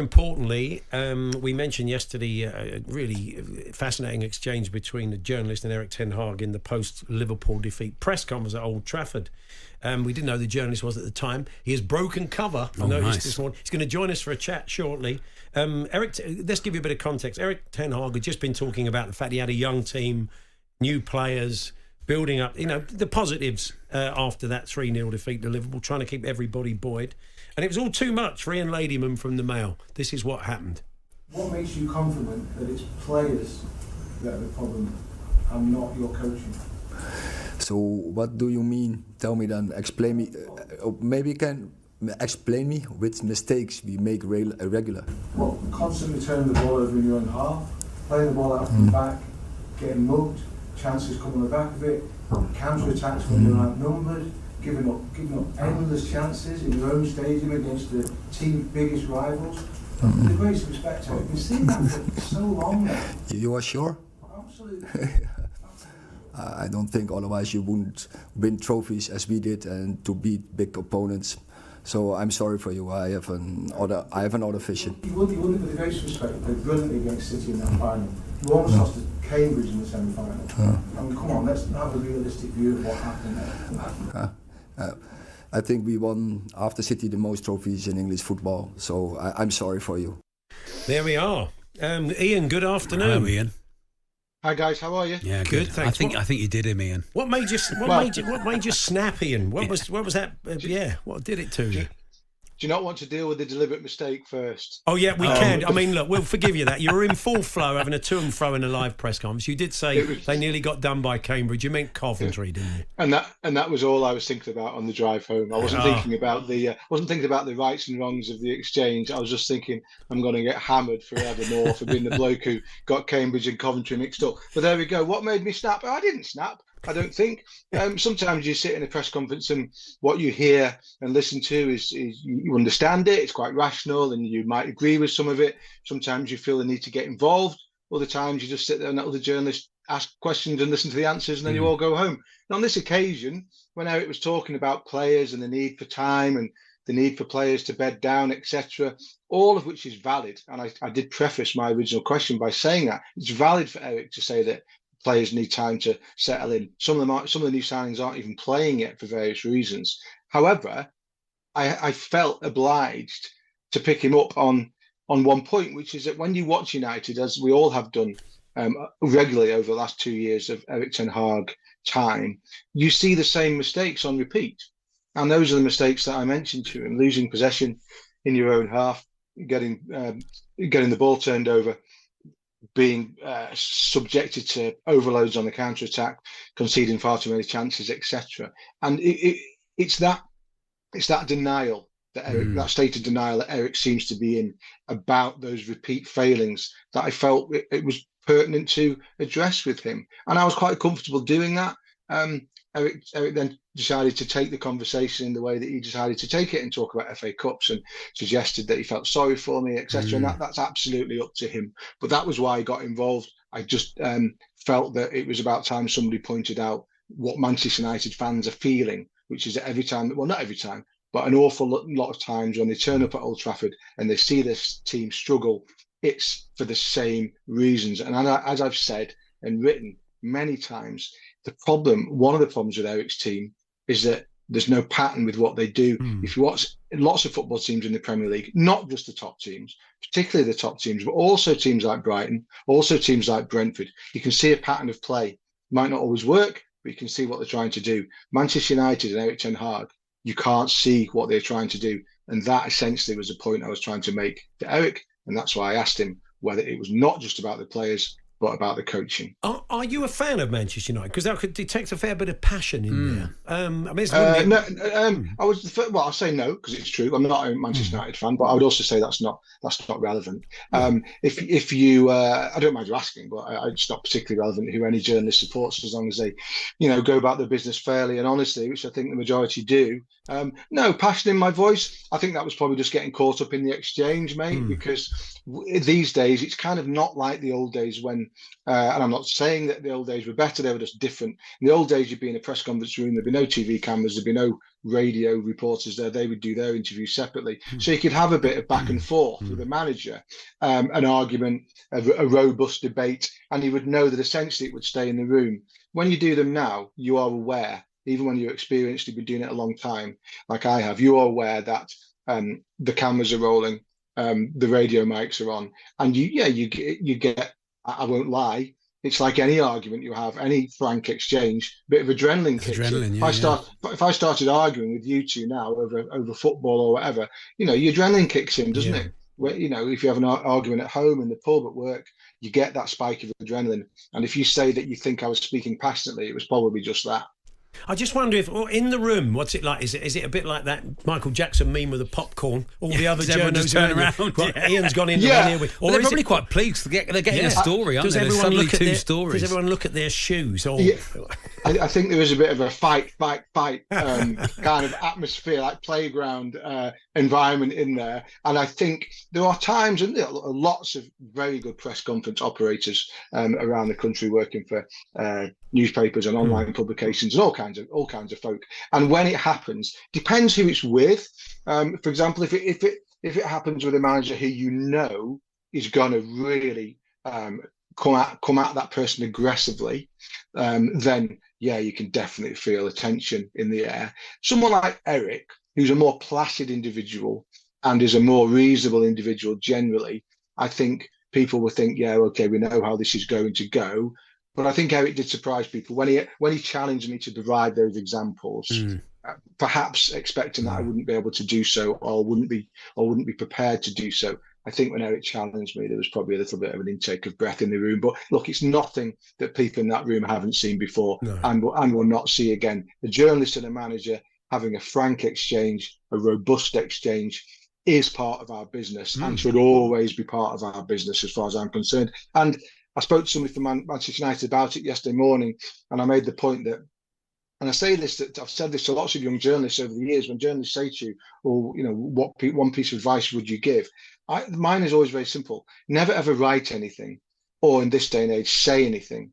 importantly, we mentioned yesterday a really fascinating exchange between the journalist and Erik ten Hag in the post-Liverpool defeat press conference at Old Trafford. We didn't know who the journalist was at the time. He has broken cover. I noticed this morning. He's going to join us for a chat shortly. Erik, let's give you a bit of context. Erik ten Hag had just been talking about the fact he had a young team, new players, building up, the positives after that 3-0 defeat to Liverpool, trying to keep everybody buoyed. And it was all too much for Ian Ladyman from the Mail. This is what happened. What makes you confident that it's players that are the problem and not your coaching? So what do you mean? Tell me then. Explain me. Maybe you can explain me which mistakes we make regular. Well, constantly turning the ball over in your own half, playing the ball out from the back, getting mugged, chances come on the back of it, counter-attacks when you're outnumbered, giving up endless chances in your own stadium against the team's biggest rivals. With the greatest respect to it, we've been seeing that for so long now. You are sure? Absolutely. I don't think otherwise you wouldn't win trophies as we did and to beat big opponents. So I'm sorry for you. I have another vision. You wouldn't, with the greatest respect, you played brilliantly against City in that final. You almost lost to Cambridge in the semi-final. I mean, come on, let's have a realistic view of what happened there. I think we won after City the most trophies in English football. So I'm sorry for you. There we are. Ian, good afternoon. Hello, Ian. Hi guys, how are you? Yeah, good. Thanks. I think you did him, Ian. What made you snap, Ian? What was that? What did it to you? Do you not want to deal with the deliberate mistake first? Oh yeah, we can. I mean, look, we'll forgive you that. You were in full flow, having a to and fro in a live press conference. You did say they nearly got done by Cambridge. You meant Coventry, didn't you? And that was all I was thinking about on the drive home. I wasn't thinking about the rights and wrongs of the exchange. I was just thinking I'm going to get hammered forevermore for being the bloke who got Cambridge and Coventry mixed up. But there we go. What made me snap? I didn't snap. I don't think. Sometimes you sit in a press conference and what you hear and listen to is you understand it. It's quite rational and you might agree with some of it. Sometimes you feel the need to get involved. Other times you just sit there and let other journalists ask questions and listen to the answers and then you all go home. And on this occasion, when Erik was talking about players and the need for time and the need for players to bed down, etc., all of which is valid. And I did preface my original question by saying that it's valid for Erik to say that players need time to settle in. Some of the new signings aren't even playing yet for various reasons. However, I felt obliged to pick him up on one point, which is that when you watch United, as we all have done regularly over the last 2 years of Erik ten Hag time, you see the same mistakes on repeat. And those are the mistakes that I mentioned to him: losing possession in your own half, getting the ball turned over, being subjected to overloads on the counter-attack, conceding far too many chances, etc. And it's that denial that Erik, that state of denial that Erik seems to be in about those repeat failings that I felt it was pertinent to address with him. And I was quite comfortable doing that. Erik then decided to take the conversation in the way that he decided to take it and talk about FA Cups and suggested that he felt sorry for me, etc. And that's absolutely up to him. But that was why I got involved. I just felt that it was about time somebody pointed out what Manchester United fans are feeling, which is that every time, well, not every time, but an awful lot of times when they turn up at Old Trafford and they see this team struggle, it's for the same reasons. And as I've said and written many times, one of the problems with Erik's team is that there's no pattern with what they do. If you watch lots of football teams in the Premier League, not just the top teams, particularly the top teams, but also teams like Brighton, also teams like Brentford, you can see a pattern of play. It might not always work, but you can see what they're trying to do. Manchester United and Erik ten Hag, you can't see what they're trying to do. And that essentially was the point I was trying to make to Erik. And that's why I asked him whether it was not just about the players, but about the coaching. Are you a fan of Manchester United? Because I could detect a fair bit of passion in there. I'll say no because it's true. I'm not a Manchester United fan, but I would also say that's not relevant. If you, I don't mind you asking, but it's not particularly relevant who any journalist supports as long as they, go about their business fairly and honestly, which I think the majority do. No passion in my voice. I think that was probably just getting caught up in the exchange, mate. Because these days it's kind of not like the old days when And I'm not saying that the old days were better, they were just different. In the old days, you'd be in a press conference room, there'd be no TV cameras, there'd be no radio reporters there, they would do their interviews separately. So you could have a bit of back and forth with the manager, an argument, a robust debate, and you would know that essentially it would stay in the room. When you do them now, you are aware, even when you're experienced, you've been doing it a long time, like I have, you are aware that the cameras are rolling, the radio mics are on, and you get, I won't lie, it's like any argument you have, any frank exchange, bit of adrenaline kicks in. If I started arguing with you two now over football or whatever, your adrenaline kicks in, doesn't it? Where, if you have an argument at home, in the pub, at work, you get that spike of adrenaline. And if you say that you think I was speaking passionately, it was probably just that. I just wonder if, in the room, what's it like? Is it a bit like that Michael Jackson meme with the popcorn? All the other journalists turn around. Ian's gone in one here. Or they're probably quite pleased. They're getting a story, aren't they? There's suddenly two stories. Does everyone look at their shoes? Or... Yeah. I think there is a bit of a fight kind of atmosphere, like playground environment in there. And I think there are times, and there are lots of very good press conference operators around the country working for newspapers and online publications and all kinds of folk. And when it happens, depends who it's with. For example, if it happens with a manager who is going to really come at that person aggressively, then you can definitely feel a tension in the air. Someone like Erik, who's a more placid individual and is a more reasonable individual generally, I think people will think, okay, we know how this is going to go. But I think Erik did surprise people when he challenged me to provide those examples, perhaps expecting that I wouldn't be able to do so, or wouldn't be prepared to do so. I think when Erik challenged me, there was probably a little bit of an intake of breath in the room. But look, it's nothing that people in that room haven't seen before and will not see again. The journalist and a manager having a frank exchange, a robust exchange, is part of our business and should always be part of our business as far as I'm concerned. And I spoke to somebody from Manchester United about it yesterday morning, and I made the point that, and I say this, that I've said this to lots of young journalists over the years, when journalists say to you, what one piece of advice would you give? Mine is always very simple. Never ever write anything, or in this day and age, say anything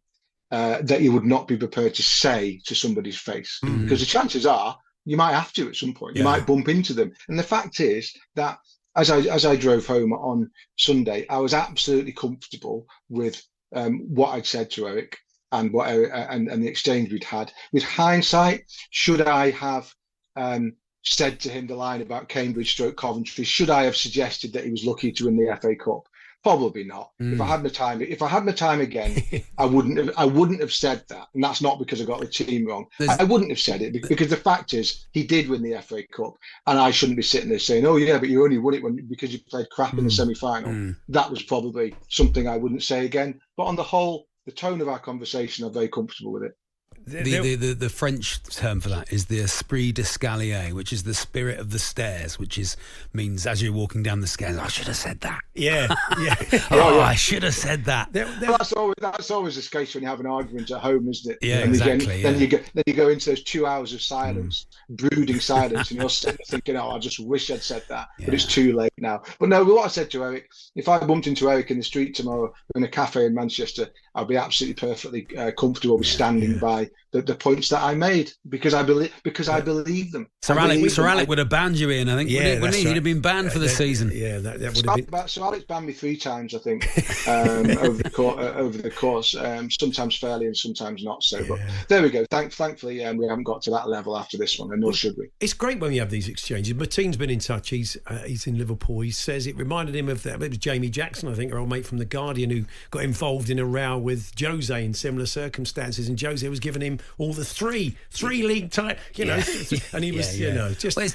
that you would not be prepared to say to somebody's face. Because the chances are you might have to at some point. You might bump into them. And the fact is that as I drove home on Sunday, I was absolutely comfortable with what I'd said to Erik and what Erik, and the exchange we'd had. With hindsight, should I have said to him the line about Cambridge/Coventry? Should I have suggested that he was lucky to win the FA Cup? Probably not. If I had my time again, I wouldn't have said that. And that's not because I got the team wrong. I wouldn't have said it because the fact is he did win the FA Cup, and I shouldn't be sitting there saying, "Oh yeah, but you only won it because you played crap in the semi-final." That was probably something I wouldn't say again. But on the whole, the tone of our conversation, I'm very comfortable with it. The French term for that is the esprit d'escalier, which is the spirit of the stairs, which means as you're walking down the stairs, I should have said that. I should have said that. Well, that's always the case when you have an argument at home, isn't it? Yeah, exactly. Then you go into those 2 hours of silence, brooding silence, and you're sitting there thinking, "Oh, I just wish I'd said that," but it's too late now. But no, what I said to Erik, if I bumped into Erik in the street tomorrow in a cafe in Manchester, I'd be absolutely perfectly comfortable with standing by the points that I made because I believe them. Sir Alec would have banned you in, I think. Wouldn't he? He'd have been banned for the season. Yeah, that would have been. Sir Alex banned me 3 times, I think, over the course. Sometimes fairly and sometimes not so. But there we go. Thankfully, we haven't got to that level after this one, and nor should we. It's great when we have these exchanges. Martine's been in touch. He's in Liverpool. He says it reminded him of that. It was Jamie Jackson, I think, our old mate from The Guardian, who got involved in a row with Jose in similar circumstances, and Jose was giving him all the three league type, and he was, just. Well,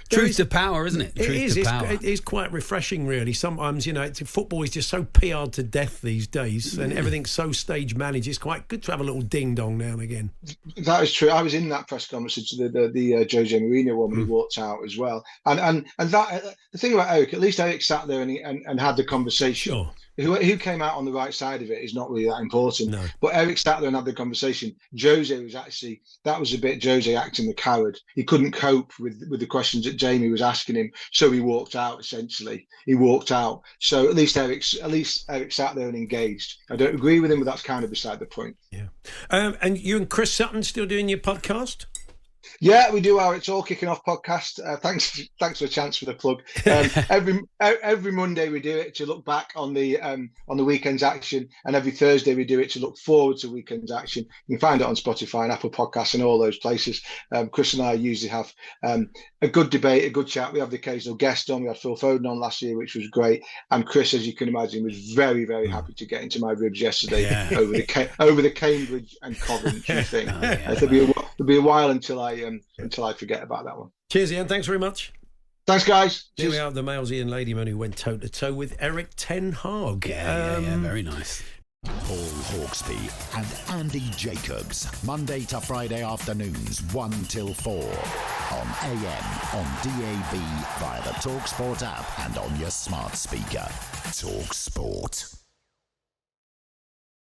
truth to power, isn't it? It is quite refreshing, really. Sometimes, football is just so PR'd to death these days, and everything's so stage managed. It's quite good to have a little ding dong now and again. That is true. I was in that press conference, the Jose Mourinho one when he walked out as well. And that the thing about Erik, at least Erik sat there and had the conversation. Sure. who came out on the right side of it is not really that important. No. But Erik sat there and had the conversation. Jose was actually, that was a bit Jose acting the coward. He couldn't cope with the questions that Jamie was asking him, so he walked out. Essentially, he walked out. So at least Erik sat there and engaged. I don't agree with him, but that's kind of beside the point. Yeah. And you and Chris Sutton still doing your podcast? Yeah, we do our It's All Kicking Off podcast. Thanks for the chance for the plug. Every Monday we do it to look back on the weekend's action, and every Thursday we do it to look forward to weekend's action. You can find it on Spotify and Apple Podcasts and all those places. Chris and I usually have a good debate, a good chat. We have the occasional guest on. We had Phil Foden on last year, which was great. And Chris, as you can imagine, was very, very happy to get into my ribs yesterday over the Cambridge and Coventry thing. There'll be a while until I forget about that one. Cheers, Ian. Thanks very much. Thanks, guys. Here we are, the male's Ian Ladyman, who went toe-to-toe with Erik ten Hag. Yeah, very nice. Paul Hawksbee and Andy Jacobs, Monday to Friday afternoons 1 till 4 on AM, on DAB, via the talkSPORT app and on your smart speaker. talkSPORT.